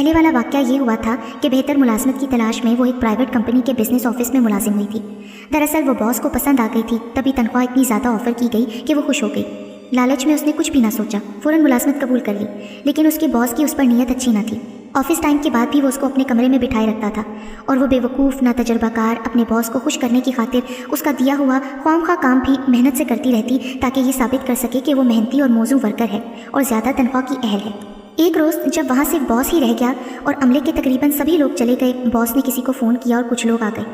पहले वाला वाक़या ये हुआ था कि बेहतर मुलाजमत की तलाश में वो एक प्राइवेट कंपनी के बिजनेस ऑफिस में मुलाजिम हुई थी। दरअसल वो बॉस को पसंद आ गई थी, तभी तनख्वाह इतनी ज़्यादा ऑफर की गई कि वो खुश हो गई। लालच में उसने कुछ भी ना सोचा, फ़ौरन मुलाजमत कबूल कर ली। लेकिन उसके बॉस की उस पर नीयत अच्छी ना थी। ऑफिस टाइम के बाद भी वो उसको अपने कमरे में बिठाए रखता था और वो बेवकूफ़ ना तजर्बाकार अपने बॉस को खुश करने की खातिर उसका दिया हुआ ख्वामखा काम भी मेहनत से करती रहती ताकि ये साबित कर सके कि वो मेहनती और मौजू वर्कर है और ज़्यादा तनख्वाह की अहल है। एक रोज़ जब वहाँ सिर्फ बॉस ही रह गया और अमले के तकरीबन सभी लोग चले गए, बॉस ने किसी को फ़ोन किया और कुछ लोग आ गए।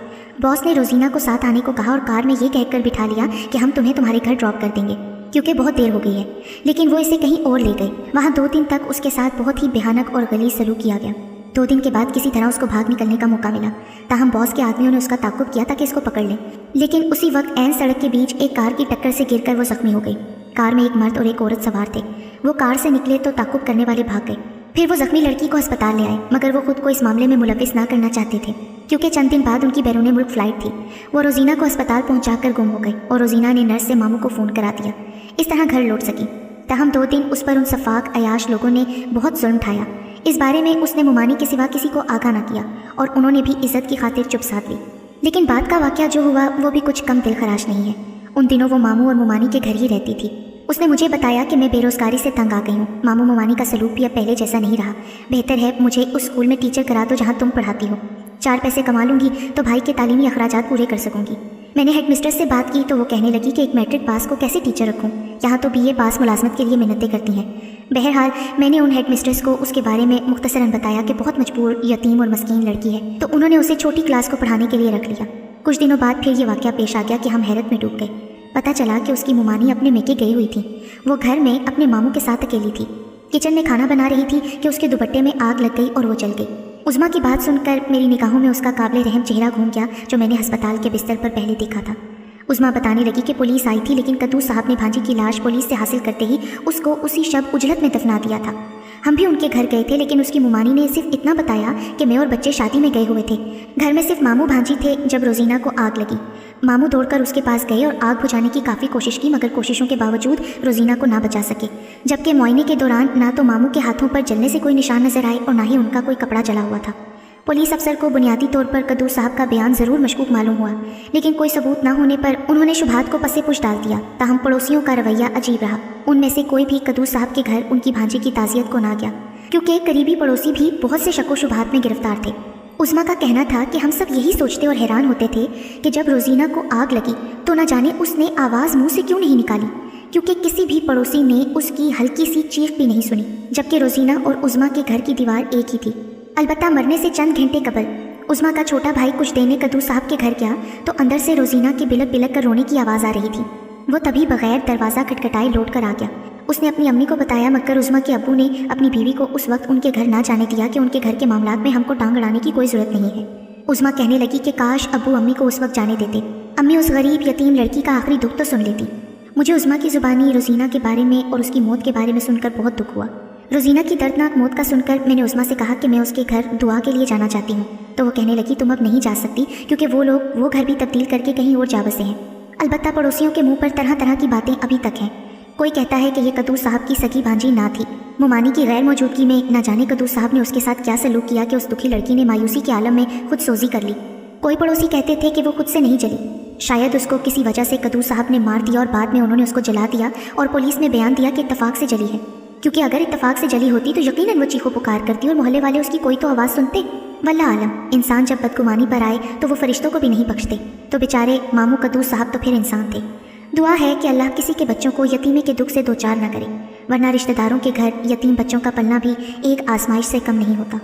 बॉस ने रोजीना को साथ आने को कहा और कार में ये कहकर बिठा लिया कि हम तुम्हें तुम्हारे घर ड्रॉप कर देंगे क्योंकि बहुत देर हो गई है। लेकिन वो इसे कहीं और ले गई। वहाँ 2 दिन तक उसके साथ बहुत ही भयानक और गलीज़ सलूक किया गया। 2 दिन के बाद किसी तरह उसको भाग निकलने का मौका मिला। ताहम बॉस के आदमियों ने उसका ताक़ुब किया ताकि इसको पकड़ लें, लेकिन उसी वक्त ऐन सड़क के बीच एक कार की टक्कर से गिरकर वो जख्मी हो गई। कार में एक मर्द और एक औरत सवार थे। वो कार से निकले तो ताक़ुब करने वाले भाग गए। फिर वो जख्मी लड़की को अस्पताल ले आए, मगर वो खुद को इस मामले में मुलविस ना करना चाहते थे क्योंकि चंद दिन बाद उनकी बैरून मुल्क फ़्लाइट थी। वो रोजीना को अस्पताल पहुंचाकर गुम हो गई और रोजीना ने नर्स से मामू को फ़ोन करा दिया। इस तरह घर लौट सकी। ताहम 2 दिन उस पर उन सफाक अयाश लोगों ने बहुत जुल्म ढाया। इस बारे में उसने मुमानी के सिवा किसी को आगाह न किया और उन्होंने भी इज्जत की खातिर चुप साध ली। लेकिन बाद का वाक़या जो हुआ वो भी कुछ कम दिलखराश नहीं है। उन दिनों वो मामू और मुमानी के घर ही रहती थी। उसने मुझे बताया कि मैं बेरोज़गारी से तंग आ गई हूँ। मामू मुमानी का सलूक भी अब पहले जैसा नहीं रहा। बेहतर है मुझे उस स्कूल में टीचर करा दो जहाँ तुम पढ़ाती हो। 4 पैसे कमा लूँगी तो भाई के तालीमी अखराजात पूरे कर सकूँगी। मैंने हेडमिस्ट्रेस से बात की तो वो कहने लगी कि एक मैट्रिक पास को कैसे टीचर रखूँ, यहाँ तो BA पास मुलाजमत के लिए मिन्नतें करती हैं। बहरहाल मैंने उन हेडमिस्ट्रेस को उसके बारे में मुख्तसरन बताया कि बहुत मजबूर, यतीम और मस्कीन लड़की है, तो उन्होंने उसे छोटी क्लास को पढ़ाने के लिए रख लिया। कुछ दिनों बाद फिर ये वाक़या पेश आ गया कि हम हैरत में डूब गए। पता चला कि उसकी मुमानी अपने मेके गई हुई थी। वो घर में अपने मामू के साथ अकेली थी। किचन में खाना बना रही थी कि उसके दुपट्टे में आग लग गई और वो जल गई। उज़्मा की बात सुनकर मेरी निगाहों में उसका काबिल रहम चेहरा घूम गया जो मैंने अस्पताल के बिस्तर पर पहले देखा था। उज़्मा बताने लगी कि पुलिस आई थी, लेकिन कद्दूस साहब ने भांजी की लाश पुलिस से हासिल करते ही उसको उसी शब उजलत में दफना दिया था। हम भी उनके घर गए थे, लेकिन उसकी मुमानी ने सिर्फ इतना बताया कि मैं और बच्चे शादी में गए हुए थे। घर में सिर्फ मामू भांजी थे जब रोजीना को आग लगी। मामू दौड़कर उसके पास गए और आग बुझाने की काफ़ी कोशिश की, मगर कोशिशों के बावजूद रोजीना को ना बचा सके। जबकि मुआयने के दौरान ना तो मामू के हाथों पर जलने से कोई निशान नजर आए और ना ही उनका कोई कपड़ा जला हुआ था। पुलिस अफसर को बुनियादी तौर पर कद्दूस साहब का बयान ज़रूर मशकूक मालूम हुआ, लेकिन कोई सबूत न होने पर उन्होंने शुबहात को पसे पुश डाल दिया। ताहम पड़ोसियों का रवैया अजीब रहा। उनमें से कोई भी कद्दूस साहब के घर उनकी भांजी की ताज़ियत को ना गया, क्योंकि एक करीबी पड़ोसी भी बहुत से शक व शुबहात में गिरफ्तार थे। उज़्मा का कहना था कि हम सब यही सोचते और हैरान होते थे कि जब रोजीना को आग लगी तो न जाने उसने आवाज़ मुंह से क्यों नहीं निकाली, क्योंकि किसी भी पड़ोसी ने उसकी हल्की सी चीख भी नहीं सुनी। जबकि रोजीना और उज़्मा के घर की दीवार एक ही थी। अलबत्ता मरने से चंद घंटे कबल उज़्मा का छोटा भाई कुछ देने कद्दूस साहब के घर गया तो अंदर से रोजीना की बिलक बिलक कर रोने की आवाज़ आ रही थी। वो तभी बगैर दरवाज़ा खटखटाए लौट कर आ गया। उसने अपनी अम्मी को बताया, मगर उज़्मा के अब्बू ने अपनी बीवी को उस वक्त उनके घर ना जाने दिया कि उनके घर के मामलात में हमको टांग अड़ाने की कोई ज़रूरत नहीं है। उज़्मा कहने लगी कि काश अब्बू अम्मी को उस वक्त जाने देते। अम्मी उस गरीब यतीम लड़की का आखिरी दुख तो सुन लेती। मुझे उज़्मा की ज़ुबानी रोजीना के बारे में और उसकी मौत के बारे में सुनकर बहुत दुख हुआ। रोजीना की दर्दनाक मौत का सुनकर मैंने उज़्मा से कहा कि मैं उसके घर दुआ के लिए जाना चाहती हूँ, तो वो कहने लगी तुम अब नहीं जा सकती क्योंकि वो लोग वो घर भी तब्दील करके कहीं और जा बसे हैं। अलबत्ता पड़ोसियों के मुंह पर तरह तरह की बातें अभी तक हैं। कोई कहता है कि ये कद्दूस साहब की सगी भांजी ना थी। मुमानी की गैर मौजूदगी में न जाने कद्दूस साहब ने उसके साथ क्या सलूक किया कि उस दुखी लड़की ने मायूसी के आलम में खुद सोजी कर ली। कोई पड़ोसी कहते थे कि वो खुद से नहीं जली, शायद उसको किसी वजह से कद्दूस साहब ने मार दिया और बाद में उन्होंने उसको जला दिया और पुलिस ने बयान दिया कि इत्तफाक से जली है, क्योंकि अगर इत्तफाक से जली होती तो यकीनन वो चीखो पुकार करती और मोहल्ले वाले उसकी कोई तो आवाज़ सुनते। वल्लाह आलम, इंसान जब बदगुमानी पर आए तो वो फरिश्तों को भी नहीं बख्शते। तो बेचारे मामू कद्दूस साहब तो फिर इंसान थे। दुआ है कि अल्लाह किसी के बच्चों को यतीमी के दुख से दो चार न करे, वरना रिश्तेदारों के घर यतीम बच्चों का पलना भी एक आजमाइश से कम नहीं होता।